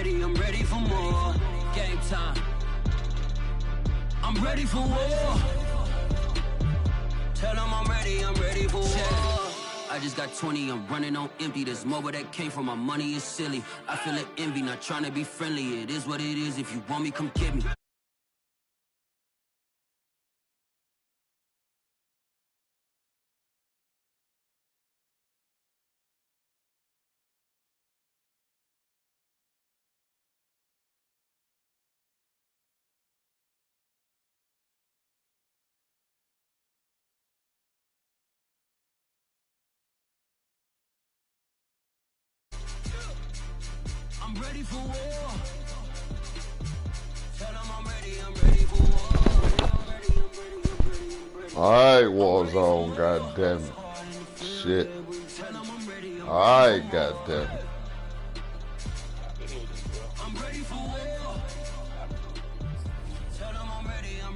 ready for more. Game time. I'm ready for war. Tell them I'm ready for war. I just got 20, I'm running on empty. This mobile that came from my money is silly. I feel like envy, not trying to be friendly. It is what it is. If you want me, come get me. I'm ready for war. Tell them I'm ready for war. Alright, Warzone, goddamn shit. Alright, goddamn. I'm ready for war. Tell them I'm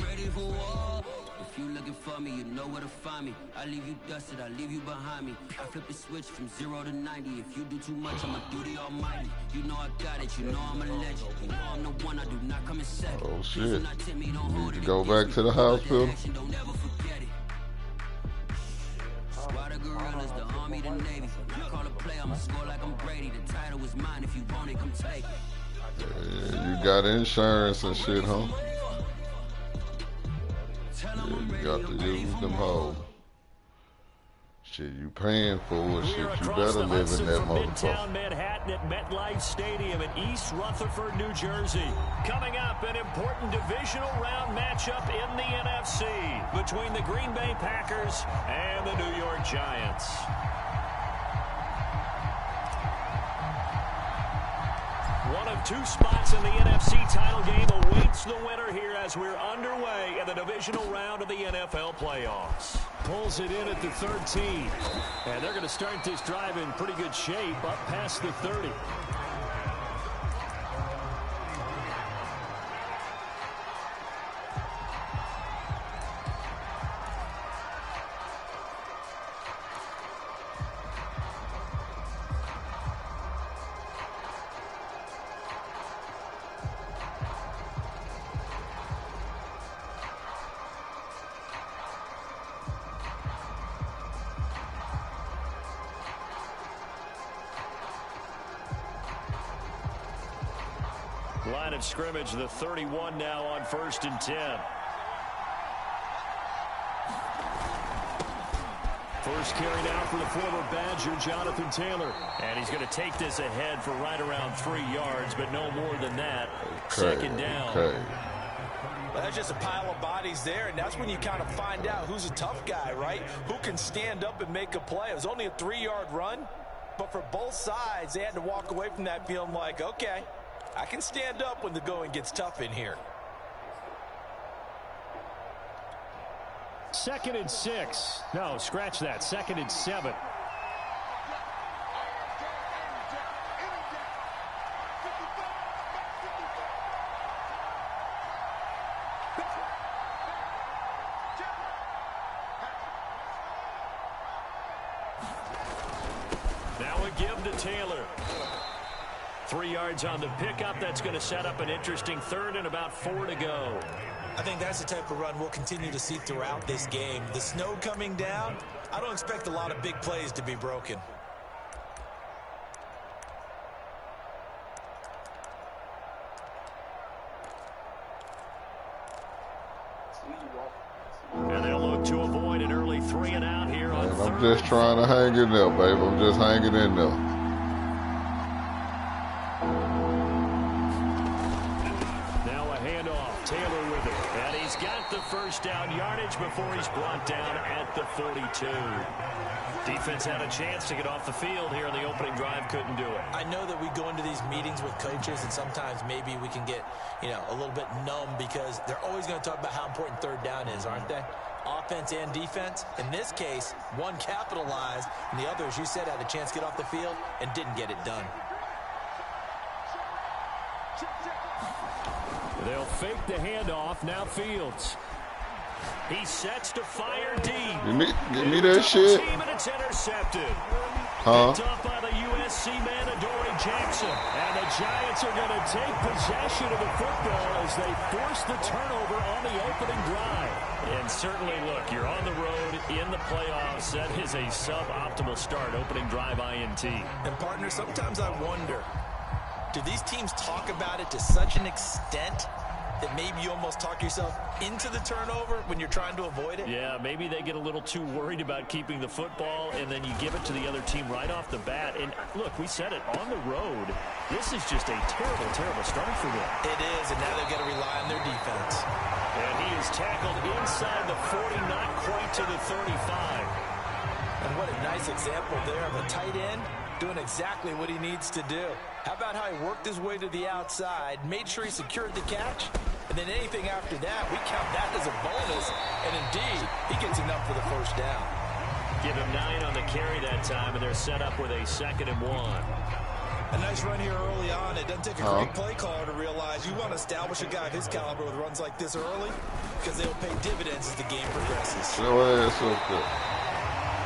ready for war. If you looking for me, you know where to find me. I leave you dusted, I leave you behind me. I flip the switch from 0 to 90. If you do too much, I'ma do the almighty. You know I got it, you know I'm a legend. You know I'm the one, I do not come in second. Oh shit. You need to go back to the hospital. Don't ever forget it. Squad of gorillas, the army, the navy. You call a play, I'ma score like I'm Brady. The title is mine, if you want it, come take it. Yeah, you got insurance and shit, huh? Yeah, you got to use them hoes. Shit, you paying for it. Shit, you better live in that motherfucker. Manhattan at MetLife Stadium in East Rutherford, New Jersey. Coming up, an important divisional round matchup in the NFC between the Green Bay Packers and the New York Giants. One of two spots in the NFC title game awaits the winner here as we're underway in the divisional round of the NFL playoffs. Pulls it in at the 13. And they're going to start this drive in pretty good shape up past the 30. Line of scrimmage, the 31 now on 1st and 10. First carry now for the former Badger, Jonathan Taylor. And he's going to take this ahead for right around 3 yards, but no more than that. Okay, Second down. okay. Well, there's just a pile of bodies there, and that's when you kind of find out who's a tough guy, right? Who can stand up and make a play. It was only a 3-yard run, but for both sides, they had to walk away from that feeling like, okay, I can stand up when the going gets tough in here. 2nd and 6. No, scratch that. 2nd and 7. Now a give to Taylor. 3 yards on the pickup. That's going to set up an interesting 3rd and about 4 to go. I think that's the type of run we'll continue to see throughout this game. The snow coming down, I don't expect a lot of big plays to be broken. And they'll look to avoid an early 3 and out here on Man, 3rd. I'm just trying to hang in there, baby. I'm just hanging in there. Taylor with it, and he's got the first down yardage before he's brought down at the 42. Defense had a chance to get off the field here in the opening drive, couldn't do it. I know that we go into these meetings with coaches, and sometimes maybe we can get, a little bit numb because they're always going to talk about how important 3rd down is, aren't they? Offense and defense. In this case, one capitalized, and the other, as you said, had a chance to get off the field and didn't get it done. They'll fake the handoff. Now Fields. He sets to fire deep. Give me that shit. And it's intercepted. Huh? Picked up by the USC man Adoree Jackson. And the Giants are going to take possession of the football as they force the turnover on the opening drive. And certainly, look, you're on the road in the playoffs. That is a suboptimal start, opening drive INT. And, partner, sometimes I wonder, do these teams talk about it to such an extent that maybe you almost talk yourself into the turnover when you're trying to avoid it? Yeah, maybe they get a little too worried about keeping the football, and then you give it to the other team right off the bat. And, look, we said it, on the road, this is just a terrible, terrible start for them. It is, and now they've got to rely on their defense. And he is tackled inside the 40, not quite to the 35. And what a nice example there of a tight end doing exactly what he needs to do. How about how he worked his way to the outside, made sure he secured the catch, and then anything after that, we count that as a bonus. And indeed, he gets enough for the first down. Give him 9 on the carry that time, and they're set up with a 2nd and 1. A nice run here early on. It doesn't take a great play caller to realize you want to establish a guy of his caliber with runs like this early because they'll pay dividends as the game progresses.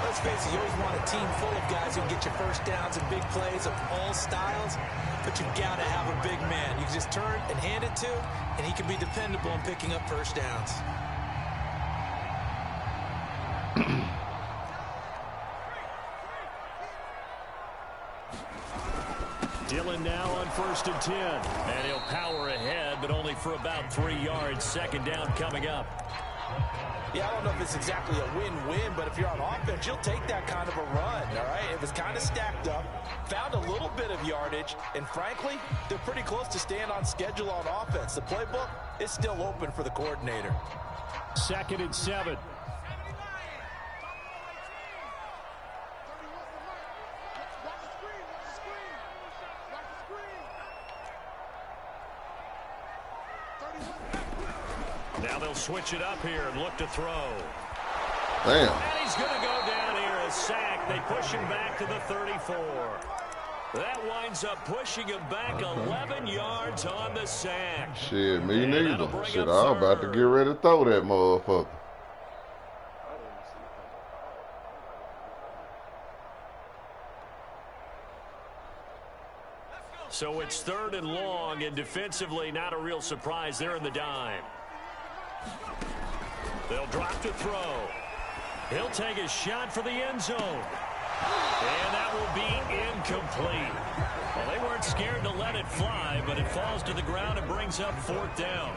Let's face it, you always want a team full of guys who can get you first downs and big plays of all styles, but you've got to have a big man you can just turn and hand it to, and he can be dependable in picking up first downs. Dillon now on 1st and 10. And he'll power ahead, but only for about 3 yards. 2nd down coming up. Yeah, I don't know if it's exactly a win-win, but if you're on offense, you'll take that kind of a run, all right? It was kind of stacked up, found a little bit of yardage, and frankly, they're pretty close to staying on schedule on offense. The playbook is still open for the coordinator. 2nd and 7. Now they'll switch it up here and look to throw. Damn. And he's going to go down here, a sack. They push him back to the 34. That winds up pushing him back 11 yards on the sack. Shit, me neither. Shit, I was about to get ready to throw that motherfucker. So it's 3rd and long, and defensively not a real surprise. They're in the dime. They'll drop to throw. He'll take a shot for the end zone. And that will be incomplete. Well, they weren't scared to let it fly, but it falls to the ground and brings up 4th down.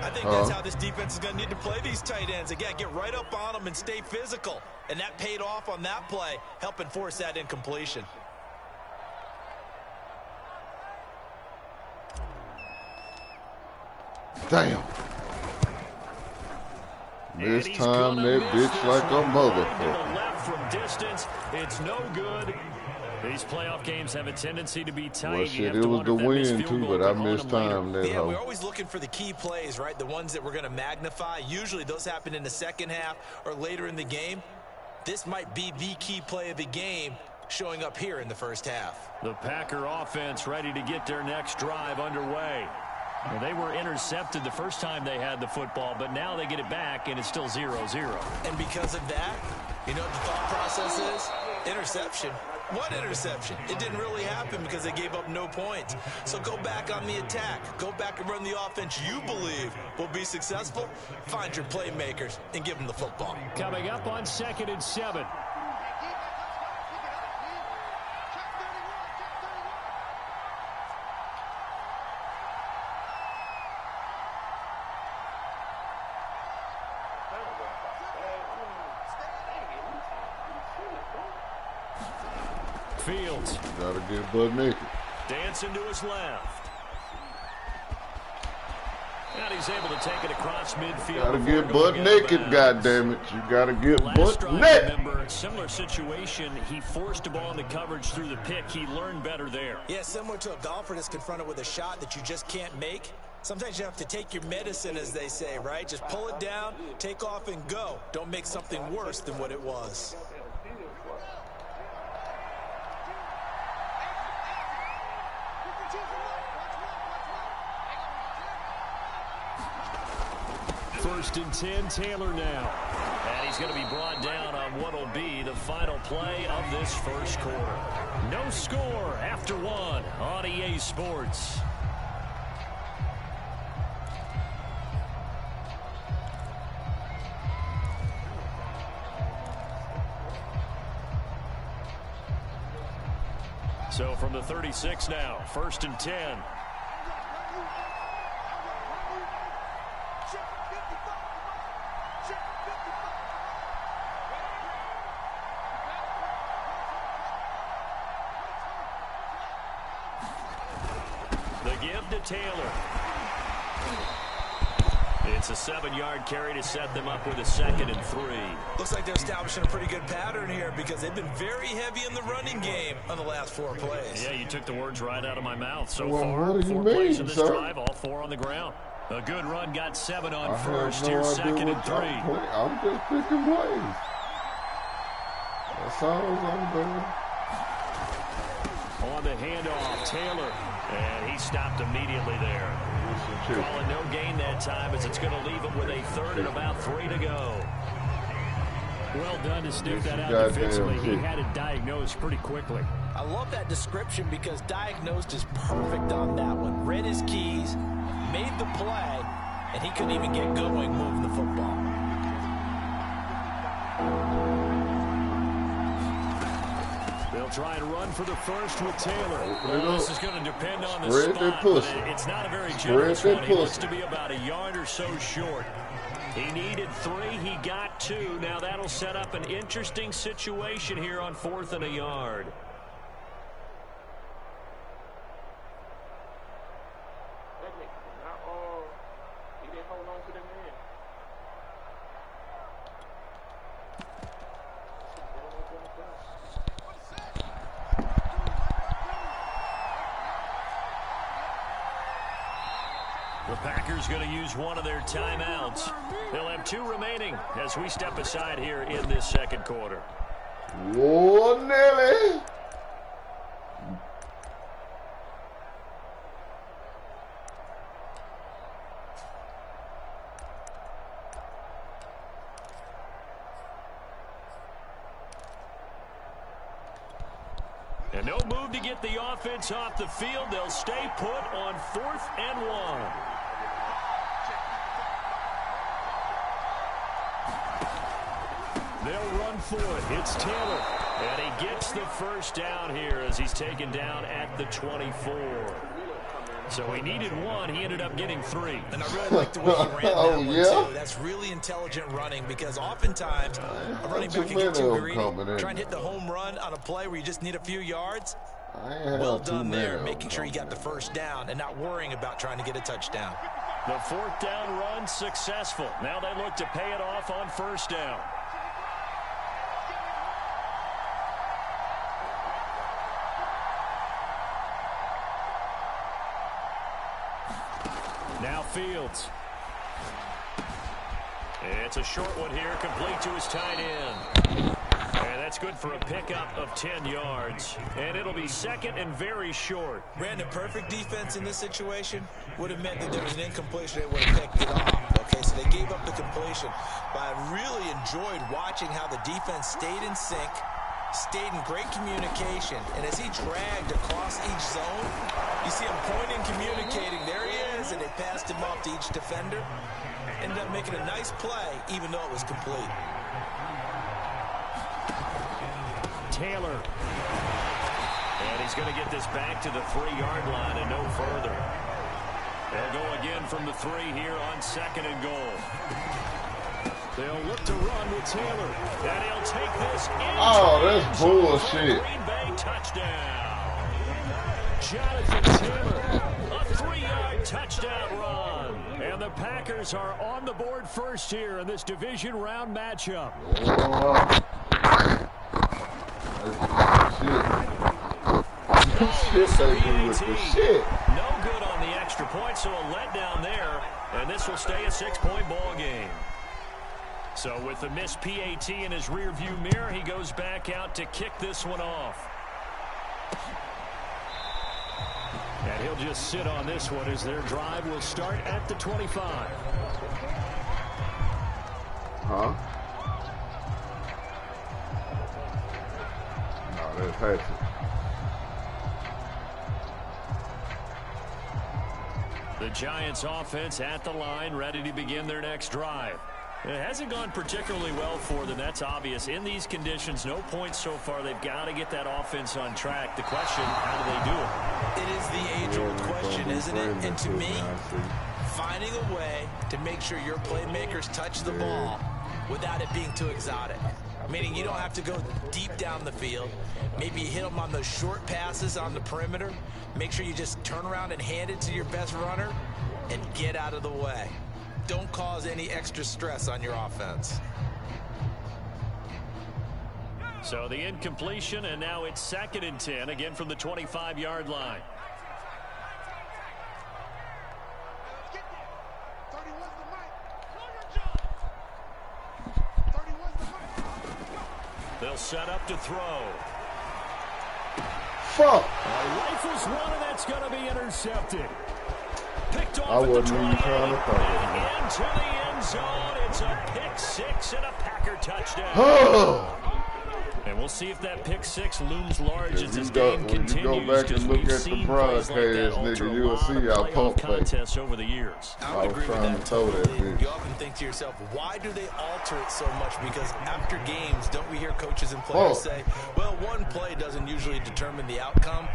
I think that's how this defense is going to need to play these tight ends. Again, get right up on them and stay physical. And that paid off on that play, helping force that incompletion. Damn. This time that bitch like a motherfucker. Left from distance, it's no good. These playoff games have a tendency to be tight. Well, shit, it was the win too, but I missed time that Yeah, we're always looking for the key plays, right? The ones that we're going to magnify. Usually those happen in the second half or later in the game. This might be the key play of the game showing up here in the first half. The Packer offense ready to get their next drive underway. Well, they were intercepted the first time they had the football, but now they get it back, and it's still 0-0. And because of that, you know what the thought process is? Interception. What interception? It didn't really happen because they gave up no points. So go back on the attack. Go back and run the offense you believe will be successful. Find your playmakers and give them the football. Coming up on 2nd and 7. Fields. Gotta get butt naked. Dancing to his left. And he's able to take it across midfield. Gotta get butt naked, goddammit. You gotta get butt naked. Remember, similar situation. He forced a ball into coverage through the pick. He learned better there. Yeah, similar to a golfer that's confronted with a shot that you just can't make. Sometimes you have to take your medicine, as they say, right? Just pull it down, take off, and go. Don't make something worse than what it was. First and 10, Taylor now. And he's going to be brought down on what will be the final play of this first quarter. No score after one on EA Sports. So from the 36 now, 1st and 10. The give to Taylor. It's a 7-yard carry to set them up with a 2nd and 3. Looks like they're establishing a pretty good pattern here because they've been very heavy in the running game on the last 4 plays. Yeah, you took the words right out of my mouth. So well, far, what do you 4 mean, plays in this sir? drive, all 4 on the ground. A good run got 7 on first. No Here's idea 2nd and what 3. I'm just picking plays. That's all I'm doing. On the handoff, Taylor. And he stopped immediately there. Calling no gain that time as it's going to leave him with a 3rd and about 3 to go. Well done to sniff that out defensively. He had it diagnosed pretty quickly. I love that description because diagnosed is perfect on that one. Read his keys, made the play, and he couldn't even get going moving the football. They'll try and run for the first with Taylor. Well, this is going to depend on the Spread spot, but it's not a very generous one. He looks to be about a yard or so short. He needed 3. He got 2. Now that'll set up an interesting situation here on 4th and a yard. The Packers going to use one of their timeouts. They'll have 2 remaining as we step aside here in this second quarter. Whoa, Nelly! And no move to get the offense off the field. They'll stay put on 4th and 1. They'll run for it. It's Taylor. And he gets the first down here as he's taken down at the 24. So he needed 1. He ended up getting 3. And I really like the way he ran that one, too. That's really intelligent running because oftentimes a running back can get too greedy. Trying to hit the home run on a play where you just need a few yards. Well done there, making sure he got the first down and not worrying about trying to get a touchdown. The 4th down run successful. Now they look to pay it off on 1st down. Now Fields. It's a short one here, complete to his tight end. And that's good for a pickup of 10 yards. And it'll be 2nd and very short. Brandon, perfect defense in this situation would have meant that there was an incompletion. They would have picked it off. Okay, so they gave up the completion. But I really enjoyed watching how the defense stayed in sync, stayed in great communication. And as he dragged across each zone, you see him pointing, communicating. There he is, and they passed him off to each defender. Ended up making a nice play, even though it was complete. Taylor. And he's going to get this back to the 3-yard line and no further. They'll go again from the 3 here on 2nd and goal. They'll look to run with Taylor. And he'll take this into that's bullshit. Green Bay touchdown. Jonathan Taylor, a 3-yard touchdown run. And the Packers are on the board first here in this division round matchup. Shit. No good on the extra point, so a letdown there. And this will stay a 6-point ball game. So with the missed PAT in his rearview mirror, he goes back out to kick this one off. And he'll just sit on this one as their drive will start at the 25. Huh? That's hatchet. The Giants offense at the line, ready to begin their next drive. It hasn't gone particularly well for them. That's obvious. In these conditions, no points so far. They've got to get that offense on track. The question, how do they do it? It is the age-old question, isn't it? And to me, finding a way to make sure your playmakers touch the ball without it being too exotic. Meaning you don't have to go deep down the field. Maybe you hit them on those short passes on the perimeter. Make sure you just turn around and hand it to your best runner and get out of the way. Don't cause any extra stress on your offense. So the incompletion, and now it's 2nd and 10, again from the 25-yard line. They'll set up to throw. Fuck! Rifles one, and that's going to be intercepted. Picked off I wasn't at the 20, even trying to throw and into the end zone. It's a pick six and a Packer touchdown. And we'll see if that pick six looms large as this game continues. When you go back and look at the broadcast, nigga, you'll see y'all pump contests over the years. I would agree with that totally. You often think to yourself, why do they alter it so much? Because after games, don't we hear coaches and players say, well, one play doesn't usually determine the outcome.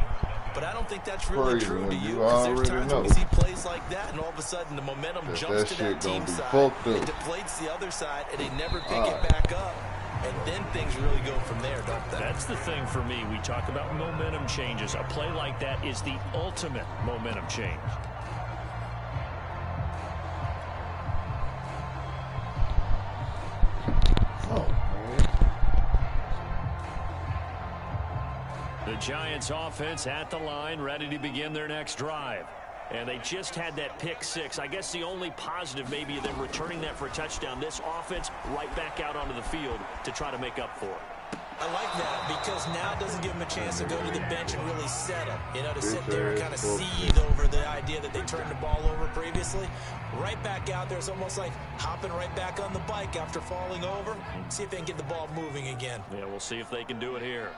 But I don't think that's really true to you, because there's times when we see plays like that, and all of a sudden the momentum jumps to that team side, it deflates the other side, and they never pick it back up. And then things really go from there, don't they? That's the thing for me. We talk about momentum changes. A play like that is the ultimate momentum change. The Giants offense at the line, ready to begin their next drive. And they just had that pick six. I guess the only positive maybe of them returning that for a touchdown. This offense right back out onto the field to try to make up for it. I like that because now it doesn't give them a chance to go to the bench and really settle. You know, to sit there and kind of seethe over the idea that they turned the ball over previously. Right back out there. It's almost like hopping right back on the bike after falling over. See if they can get the ball moving again. Yeah, we'll see if they can do it here.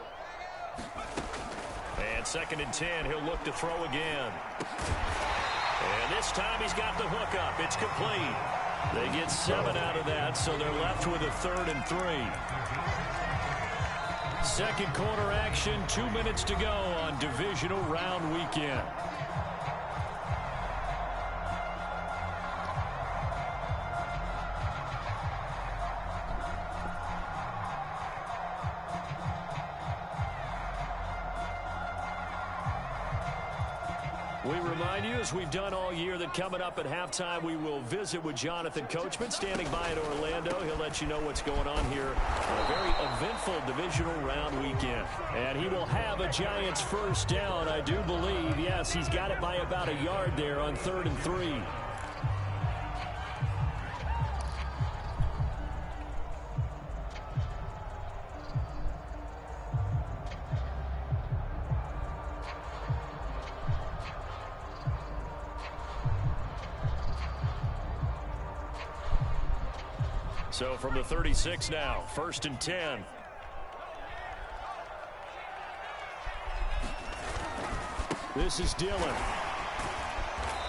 And 2nd and 10, he'll look to throw again. And this time he's got the hook up. It's complete. They get 7 out of that, so they're left with a 3rd and 3. Second quarter action, 2 minutes to go on divisional round weekend. We remind you, as we've done all year, that coming up at halftime, we will visit with Jonathan Coachman, standing by in Orlando. He'll let you know what's going on here on a very eventful divisional round weekend. And he will have a Giants first down, I do believe. Yes, he's got it by about a yard there on 3rd and 3. So from the 36 now, 1st and 10. This is Dillon.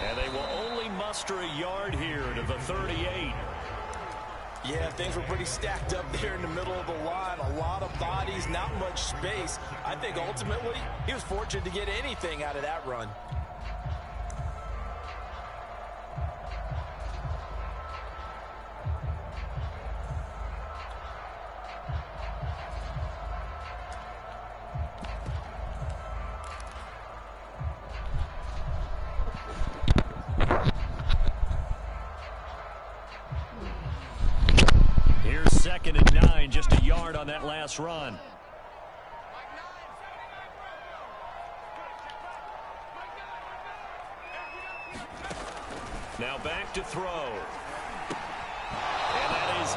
And they will only muster a yard here to the 38. Yeah, things were pretty stacked up there in the middle of the line. A lot of bodies, not much space. I think ultimately he was fortunate to get anything out of that run. Here's 2nd and 9, just a yard on that last run. Now back to throw. And that is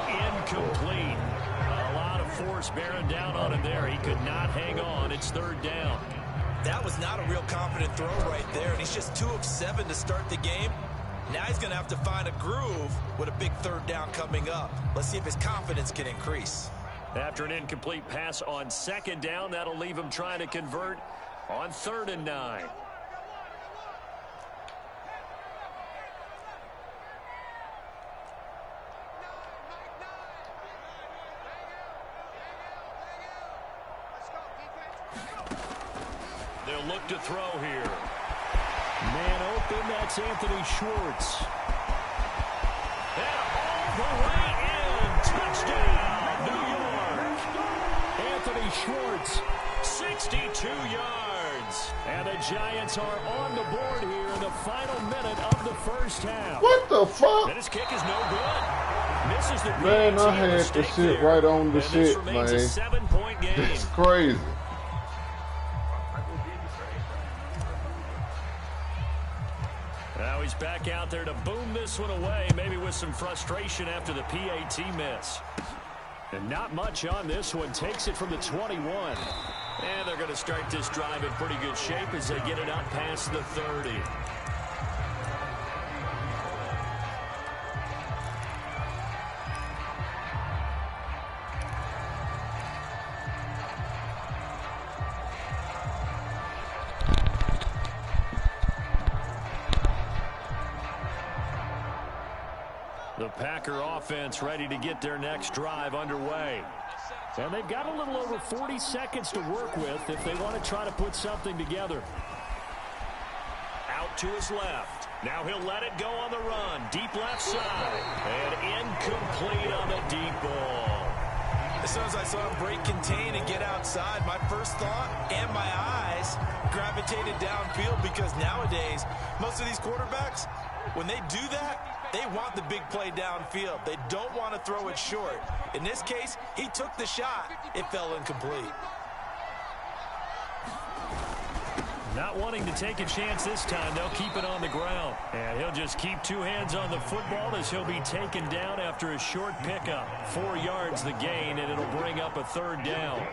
incomplete. A lot of force bearing down on him there. He could not hang on. It's 3rd down. That was not a real confident throw right there, and he's just 2 of 7 to start the game. Now he's going to have to find a groove with a big 3rd down coming up. Let's see if his confidence can increase. After an incomplete pass on 2nd down, that'll leave him trying to convert on 3rd and 9. They'll look to throw here. Man open, that's Anthony Schwartz. And all the way in. Touchdown, New York. Anthony Schwartz, 62 yards. And the Giants are on the board here in the final minute of the first half. What the fuck? And his kick is no good. Misses the Man, I had the shit right on the shit, man. A 7-point game. That's crazy. Now he's back out there to boom this one away, maybe with some frustration after the PAT miss. And not much on this one. Takes it from the 21. And they're going to start this drive in pretty good shape as they get it up past the 30. The Packer offense ready to get their next drive underway. And they've got a little over 40 seconds to work with if they want to try to put something together. Out to his left. Now he'll let it go on the run. Deep left side. And incomplete on the deep ball. As soon as I saw him break contain and get outside, my first thought and my eyes gravitated downfield, because nowadays, most of these quarterbacks, when they do that, they want the big play downfield. They don't want to throw it short. In this case, he took the shot. It fell incomplete. Not wanting to take a chance this time, they'll keep it on the ground. And he'll just keep two hands on the football as he'll be taken down after a short pickup. 4 yards the gain, and it'll bring up a 3rd down.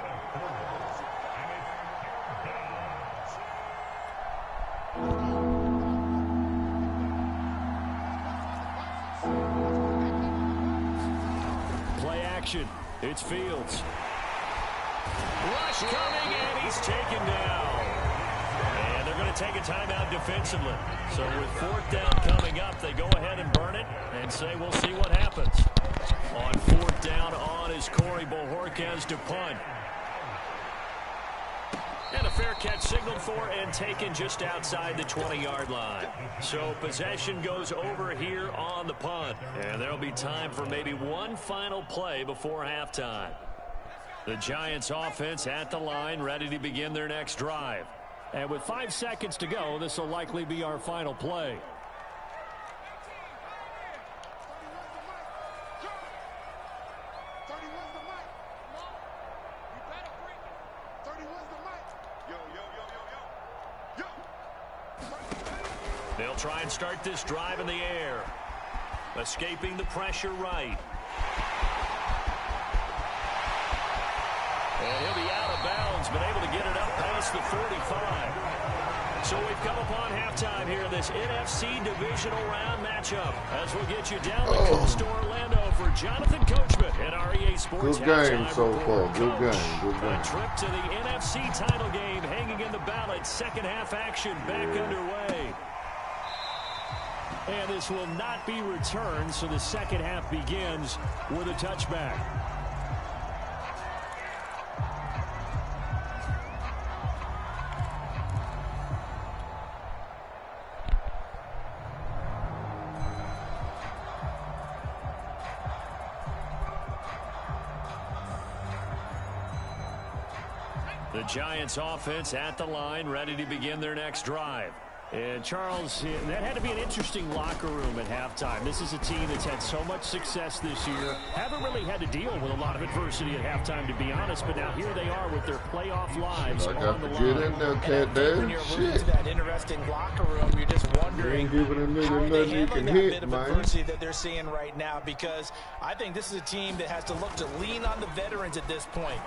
Play action. It's Fields. Rush coming, and he's taken down. And they're going to take a timeout defensively. So with 4th down coming up, they go ahead and burn it and say we'll see what happens. On 4th down on is Corey Bojorquez to punt. And a fair catch signaled for and taken just outside the 20-yard line. So possession goes over here on the punt. And there'll be time for maybe one final play before halftime. The Giants offense at the line, ready to begin their next drive. And with 5 seconds to go, this will likely be our final play. They'll try and start this drive in the air. Escaping the pressure right. And he'll be out of bounds, but able to get it up past the 45. So we've come upon halftime here in this NFC divisional round matchup. As we'll get you down the coast to Orlando for Jonathan Coachman at REA Sports. Good game so far. Good game. Good game. A trip to the NFC title game hanging in the balance. Second half action back underway. And this will not be returned, so the second half begins with a touchback. The Giants offense at the line, ready to begin their next drive. And Charles, that had to be an interesting locker room at halftime. This is a team that's had so much success this year. Haven't really had to deal with a lot of adversity at halftime, to be honest. But now here they are with their playoff lives on the line. Get in there, cat dad. When you're looking to that interesting locker room, you're just wondering how are they handling that bit of adversity that they're seeing right now. Because I think this is a team that has to look to lean on the veterans at this point.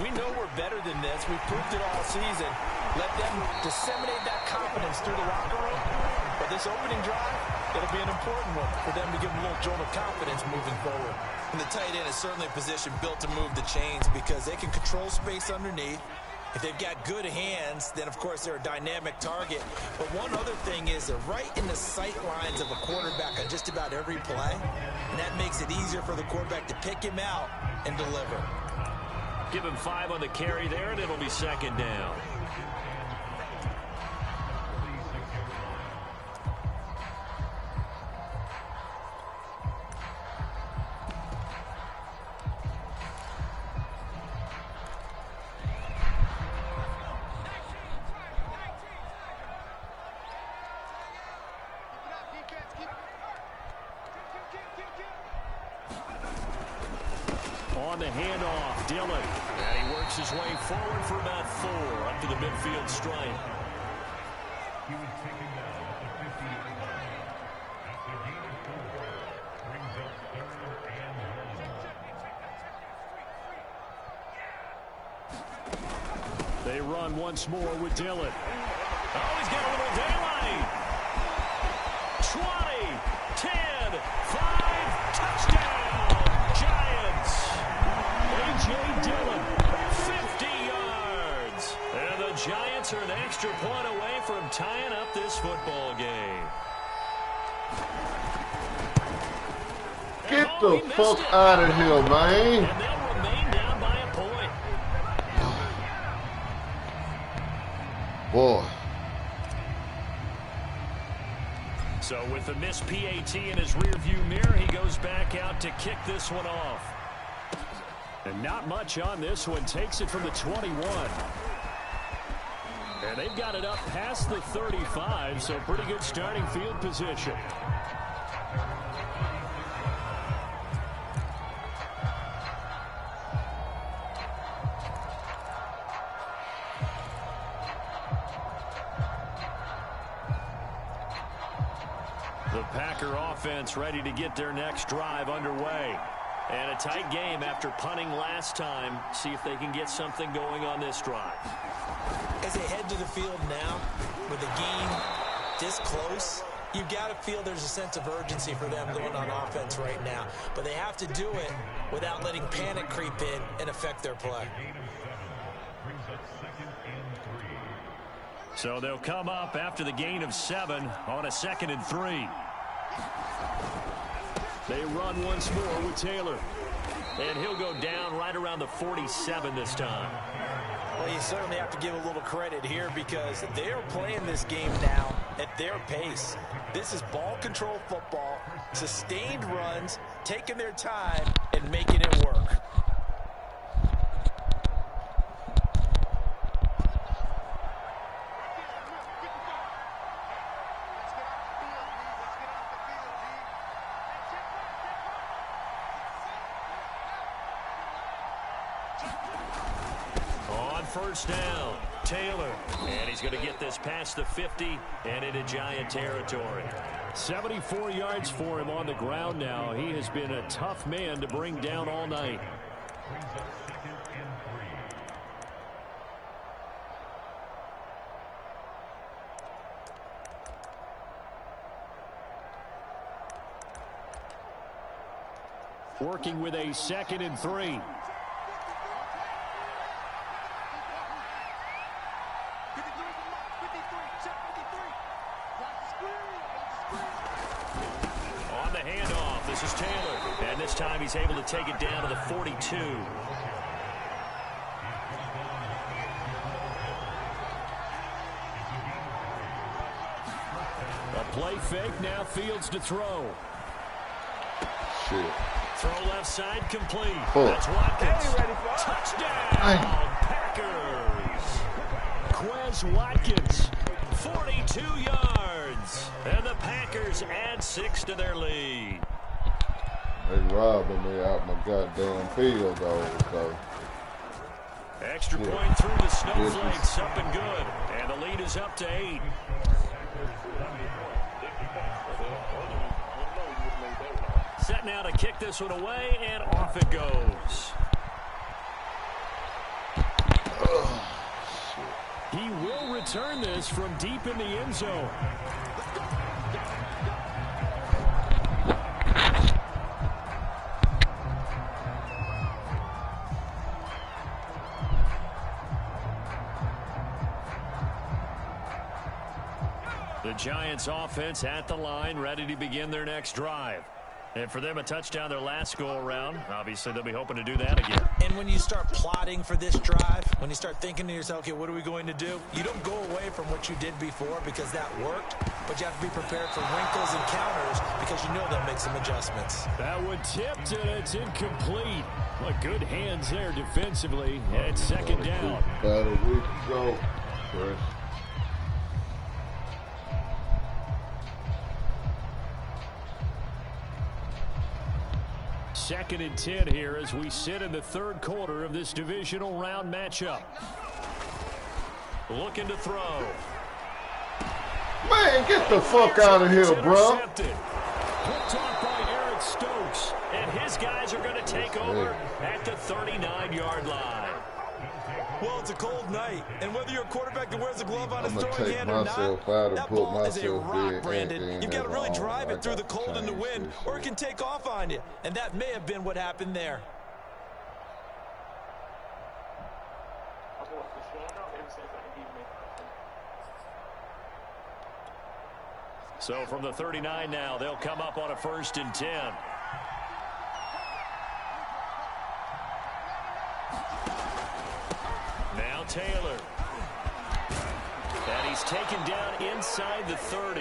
We know we're better than this. We've proved it all season. Let them disseminate that confidence through the locker room. But this opening drive, it'll be an important one for them to give them a little jolt of confidence moving forward. And the tight end is certainly a position built to move the chains because they can control space underneath. If they've got good hands, then, of course, they're a dynamic target. But one other thing is they're right in the sight lines of a quarterback on just about every play, and that makes it easier for the quarterback to pick him out and deliver. Give him 5 on the carry there, and it'll be second down. On the handoff, Dillon. And he works his way forward for about 4 up to the midfield stripe. He was taken down at the 50-yard line. After gain of 4, brings up 3rd and 1. They run once more with Dillon. Oh, he's got a little daylight. 20, 10, 5, touchdown, Giants. A.J. Dillon, 50 yards. And the Giants are an extra point away from tying up this football game. Get the fuck out of here, man. And they'll remain down by a point. Boy. So with the missed PAT in his rearview mirror, he goes back out to kick this one off. And not much on this one. Takes it from the 21. And they've got it up past the 35, so pretty good starting field position. The Packer offense ready to get their next drive underway. And a tight game after punting last time. See if they can get something going on this drive. As they head to the field now, with the game this close, you've got to feel there's a sense of urgency for them going on offense right now. But they have to do it without letting panic creep in and affect their play. So they'll come up after the gain of 7 on a 2nd and 3. They run once more with Taylor. And he'll go down right around the 47 this time. Well, you certainly have to give a little credit here because they are playing this game now at their pace. This is ball control football, sustained runs, taking their time, and making it work. First down, Taylor. And he's going to get this past the 50 and into Giant territory. 74 yards for him on the ground now. He has been a tough man to bring down all night. Working with a 2nd and 3. This is Taylor, and this time he's able to take it down to the 42. A play fake, now Fields to throw. Shit. Throw left side complete. Oh. That's Watkins. Touchdown, Packers. Quez Watkins, 42 yards. And the Packers add 6 to their lead. They robbing me out my goddamn field goal, so. Extra point through the snowflakes, up and good. And the lead is up to 8. Set now to kick this one away, and off it goes. He will return this from deep in the end zone. The Giants offense at the line, ready to begin their next drive. And for them, a touchdown their last go-around. Obviously, they'll be hoping to do that again. And when you start plotting for this drive, when you start thinking to yourself, okay, what are we going to do? You don't go away from what you did before because that worked, but you have to be prepared for wrinkles and counters because you know they'll make some adjustments. That one tipped, and it's incomplete. What good hands there defensively, and second down. About a week ago, Chris. Second and 10 here as we sit in the third quarter of this divisional round matchup. Looking to throw. Man, get the fuck out of here, bro. Picked off by Eric Stokes, and his guys are going to take over at the 39-yard line. Well, it's a cold night, and whether you're a quarterback that wears a glove on his throwing hand or not, that put ball is a myself rock, Brandon. in You've got to really and drive I it through the got to cold and the change wind, this or it shit. can take off on you, and that may have been what happened there. So from the 39 now, they'll come up on a 1st and 10. Now Taylor. And he's taken down inside the 30.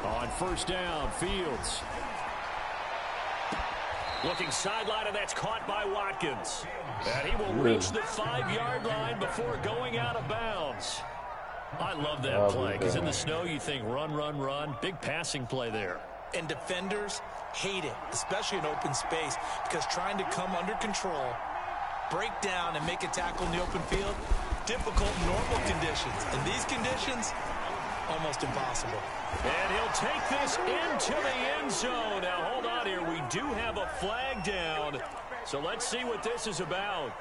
On 1st down, Fields. Looking sideline, and that's caught by Watkins. And he will reach the 5-yard line before going out of bounds. I love that play, because in the snow you think run, run, run. Big passing play there. And defenders hate it, especially in open space, because trying to come under control, break down, and make a tackle in the open field, difficult in normal conditions. In these conditions, almost impossible. And he'll take this into the end zone. Now, hold on here. We do have a flag down. So let's see what this is about.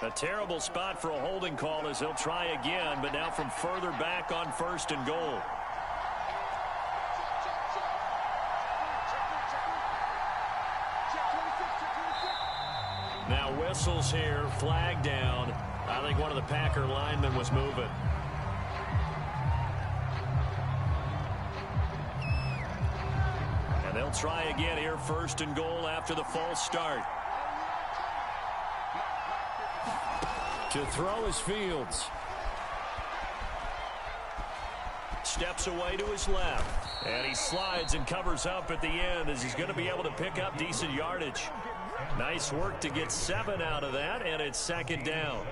A terrible spot for a holding call as he'll try again, but now from further back on 1st and goal. Now whistles here, flag down. I think one of the Packer linemen was moving. And they'll try again here, 1st and goal after the false start. To throw is Fields. Steps away to his left. And he slides and covers up at the end as he's going to be able to pick up decent yardage. Nice work to get 7 out of that, and it's 2nd down.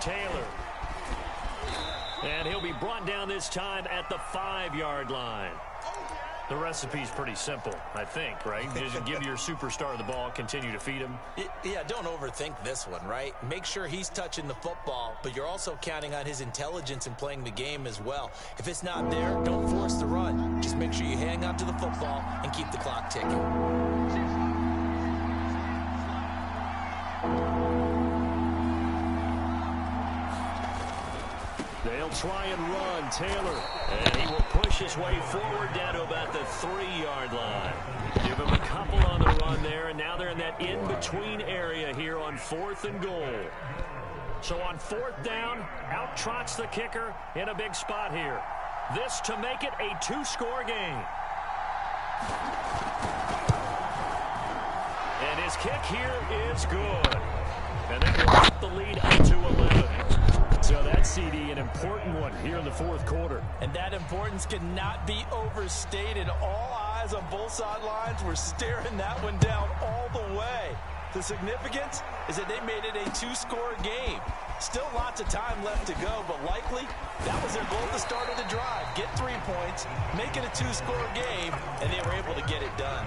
Taylor. And he'll be brought down this time at the 5-yard line. The recipe's pretty simple, I think, right? Just give your superstar the ball, continue to feed him. Yeah, don't overthink this one, right? Make sure he's touching the football, but you're also counting on his intelligence in playing the game as well. If it's not there, don't force the run. Just make sure you hang on to the football and keep the clock ticking. They'll try and run, Taylor. And he will push his way forward down to about the 3-yard line. Give him a couple on the run there, and now they're in that in-between area here on 4th and goal. So on 4th down, out trots the kicker in a big spot here. This to make it a 2-score game. And his kick here is good. And that will up the lead up to 11. So that CD, an important one here in the 4th quarter. And that importance cannot be overstated. All eyes on both sidelines were staring that one down all the way. The significance is that they made it a 2-score game. Still lots of time left to go, but likely that was their goal at the start of the drive. Get 3 points, make it a 2-score game, and they were able to get it done.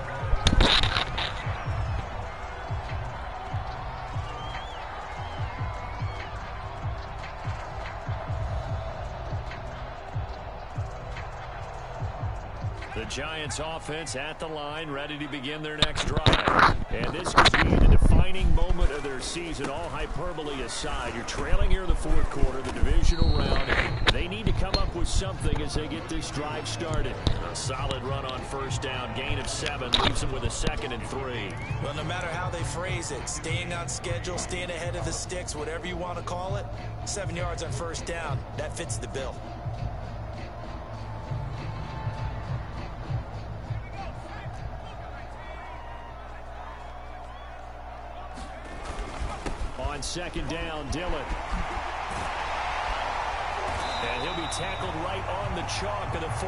The Giants offense at the line, ready to begin their next drive. And this could be the defining moment of their season, all hyperbole aside. You're trailing here in the fourth quarter, the divisional round. They need to come up with something as they get this drive started. A solid run on first down, gain of 7, leaves them with a 2nd and 3. Well, no matter how they phrase it, staying on schedule, staying ahead of the sticks, whatever you want to call it, 7 yards on first down, that fits the bill. On 2nd down, Dillon. And he'll be tackled right on the chalk of the 45.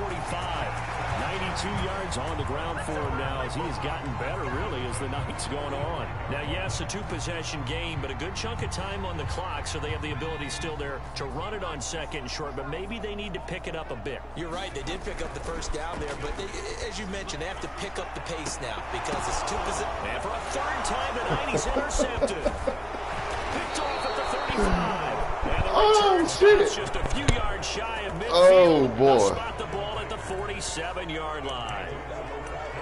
92 yards on the ground for him now as he has gotten better, really, as the night's going on. Now, yes, a 2-possession game, but a good chunk of time on the clock, so they have the ability still there to run it on 2nd and short, but maybe they need to pick it up a bit. You're right. They did pick up the first down there, but they, as you mentioned, they have to pick up the pace now because it's 2-possession. And for a 3rd time tonight, he's intercepted. Picked off at the 35. Oh, shit. Just a few yards shy of midfield. Oh, boy. Spot the ball at the 47-yard line.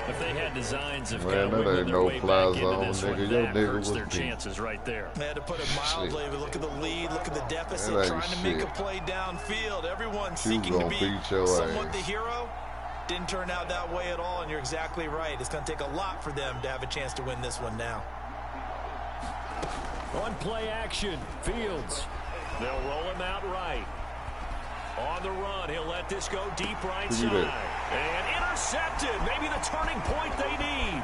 If they had designs of kind of wiggling their way back into this one, that hurts their chances right there. They had to put it mildly, but look at the lead, look at the deficit, trying to make a play downfield. Everyone seeking to be somewhat the hero. Didn't turn out that way at all, and you're exactly right. It's going to take a lot for them to have a chance to win this one now. On play action, Fields. They'll roll him out right. On the run, he'll let this go deep right side. And intercepted. Maybe the turning point they need.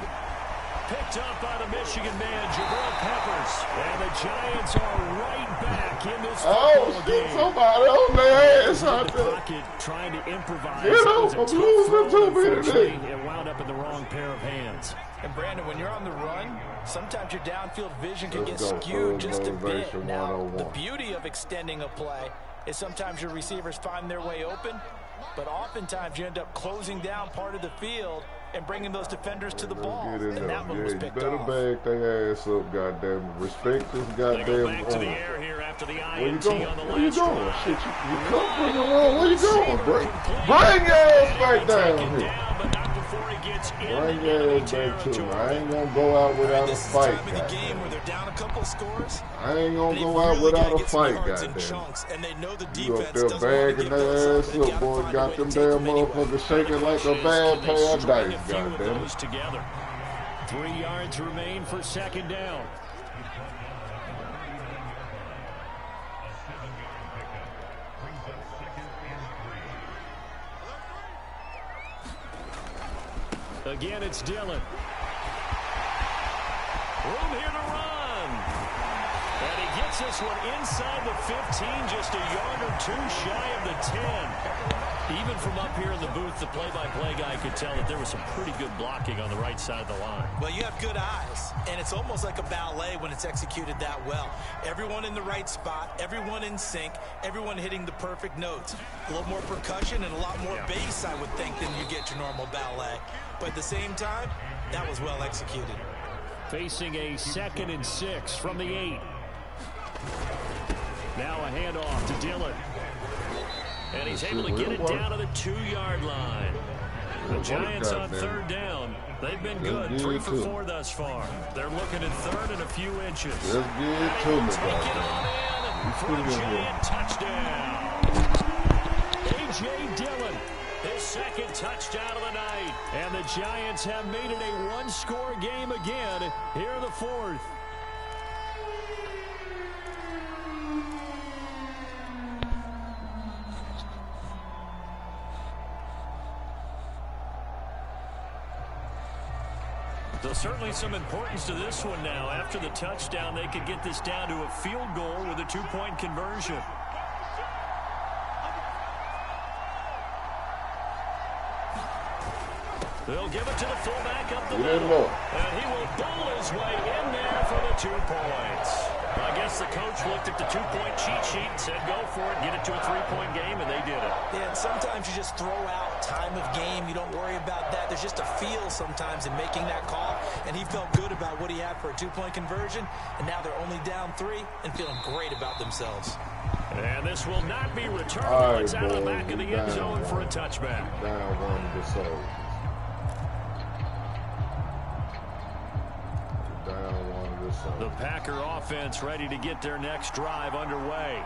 Picked up by the Michigan man, Jabril Peppers. And the Giants are right back in this football game. Somebody on their ass out there. Pocket, trying to improvise. You know, I'm losing too many. It wound up in the wrong pair of hands. And Brandon, when you're on the run, sometimes your downfield vision can get skewed just a bit. Now, the beauty of extending a play is sometimes your receivers find their way open, but oftentimes you end up closing down part of the field and bringing those defenders to the ball. And that one was picked off. Better bag their ass up, goddamn. Respect this goddamn. They go back to the air here after the INT on the Where you going? Shit, you come from the wrong. Where you going? Bring your ass back down here. Bring your ass back to me. I ain't gonna go out without a fight, goddamn. I ain't gonna go out without a fight, goddamn. You up there bagging their ass up, boy. Got them damn motherfuckers shaking like a bad pair of dice, goddamn. 3 yards remain for 2nd down. Again, it's Dillon. Room here to run. And he gets this one inside the 15, just a yard or 2 shy of the 10. Even from up here in the booth, the play-by-play guy could tell that there was some pretty good blocking on the right side of the line. Well, you have good eyes, and it's almost like a ballet when it's executed that well. Everyone in the right spot, everyone in sync, everyone hitting the perfect notes. A little more percussion and a lot more bass, I would think, than you get your normal ballet. But at the same time, that was well executed. Facing a 2nd and 6 from the 8. Now a handoff to Dillon. And he's able to get it down to the 2-yard line. The Giants on 3rd down. They've been good, 3 for 4 thus far. They're looking at 3rd and a few inches. Let's get it to me, Take it on in for a Giant touchdown. A.J. Dillon, his 2nd touchdown of the night. And the Giants have made it a 1-score game again here in the 4th. So certainly some importance to this one now. After the touchdown, they could get this down to a field goal with a 2-point conversion. They'll give it to the fullback up the middle. And he will bull his way in there for the 2 points. I guess the coach looked at the two-point cheat sheet and said, go for it, get it to a three-point game, and they did it. Yeah, and sometimes you just throw out time of game. You don't worry about that. There's just a feel sometimes in making that call, and he felt good about what he had for a two-point conversion, and now they're only down 3 and feeling great about themselves. And this will not be returnable. Right, it's out of the boy, back of the end zone for a touchback. Down 1 to soul. The Packer offense ready to get their next drive underway.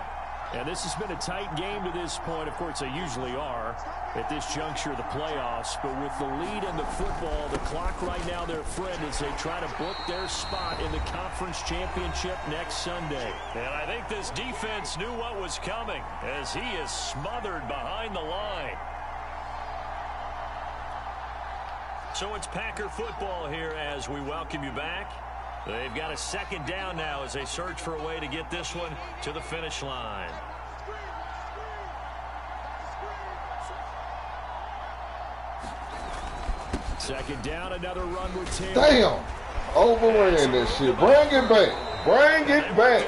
And this has been a tight game to this point. Of course, they usually are at this juncture of the playoffs. But with the lead in the football, the clock right now their friend as they try to book their spot in the conference championship next Sunday. And I think this defense knew what was coming as he is smothered behind the line. So it's Packer football here as we welcome you back. They've got a second down now as they search for a way to get this one to the finish line. Second down, another run with Taylor. Damn! Overran that shit. Bring it back. Bring it back.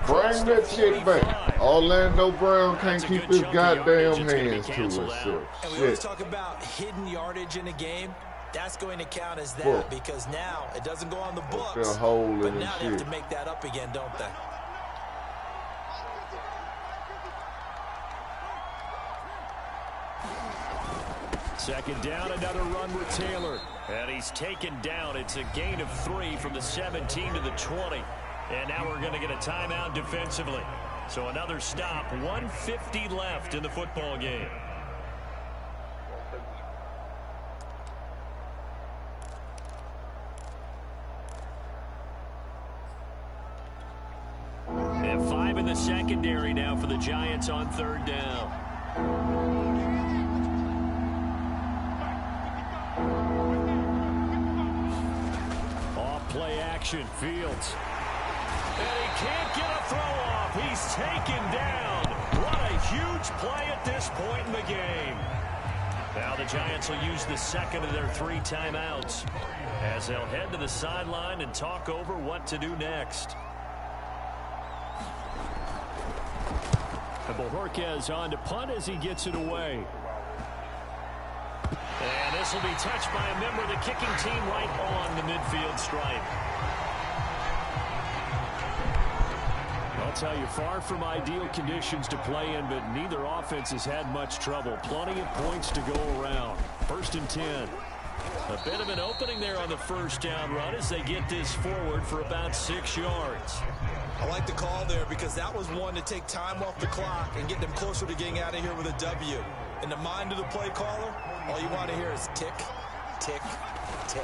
Bring that shit back. Orlando Brown can't keep his goddamn hands to himself. And we always talk about hidden yardage in a game. That's going to count as that because now it doesn't go on the books, but now they have to make that up again, don't they? Second down, another run with Taylor. And he's taken down. It's a gain of 3 from the 17 to the 20. And now we're going to get a timeout defensively. So another stop, 1:50 left in the football game. And 5 in the secondary now for the Giants on third down. Off play action, Fields. And he can't get a throw off. He's taken down. What a huge play at this point in the game. Now the Giants will use the second of their 3 timeouts as they'll head to the sideline and talk over what to do next. And Bojorquez on to punt as he gets it away. And this will be touched by a member of the kicking team right on the midfield stripe. I'll tell you, far from ideal conditions to play in, but neither offense has had much trouble. Plenty of points to go around. 1st and 10. A bit of an opening there on the first down run as they get this forward for about 6 yards. I like the call there because that was one to take time off the clock and get them closer to getting out of here with a W. In the mind of the play caller, all you want to hear is tick, tick, tick.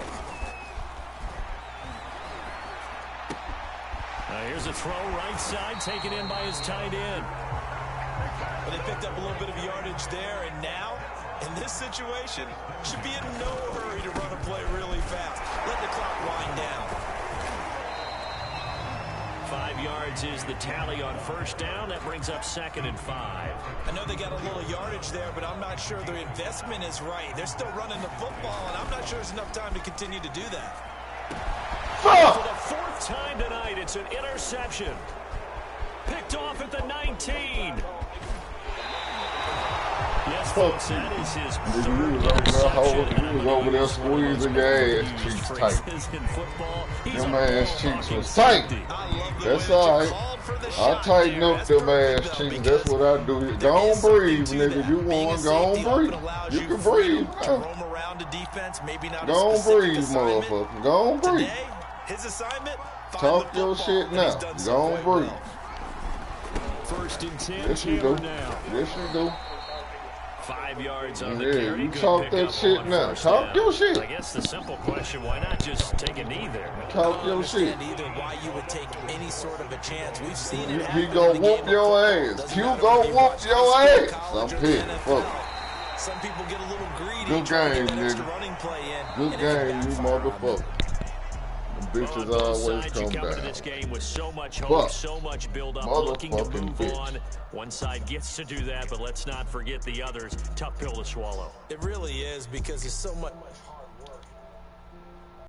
Here's a throw right side taken in by his tight end. Well, they picked up a little bit of yardage there, and now, in this situation, should be in no hurry to run a play really fast. Let the clock wind down. 5 yards is the tally on first down. That brings up 2nd and 5. I know they got a little yardage there, but I'm not sure their investment is right. They're still running the football, and I'm not sure there's enough time to continue to do that. For the 4th time tonight, it's an interception. Picked off at the 19. Yes, folks, that is his He was over there squeezing your ass cheeks tight. Them ass cheeks was tight. That's all right. I tighten up them ass cheeks. That's what I do. Go on breathe, nigga. You want go on breathe. You can breathe. Go on breathe, motherfucker. Go on breathe. His assignment, talk your shit now. Go on breathe. 1st and 10. Yes, you do. Yes, you do. 5 yards on the carry. You talk that shit now. Talk your shit. I guess the simple question, why not just take a knee there? Talk your shit. Either why you would take any sort of a chance. We've seen it. He go whoop your ass. Q go whoop your ass. I'm pissed. Fuck. Some people get a little greedy. Good game, nigga. Good game, you motherfucker. Bitches always come down. down. This game with so much hope, so much build-up, looking to move bitch. on. One side gets to do that, but let's not forget the others. Tough pill to swallow. It really is because there's so much.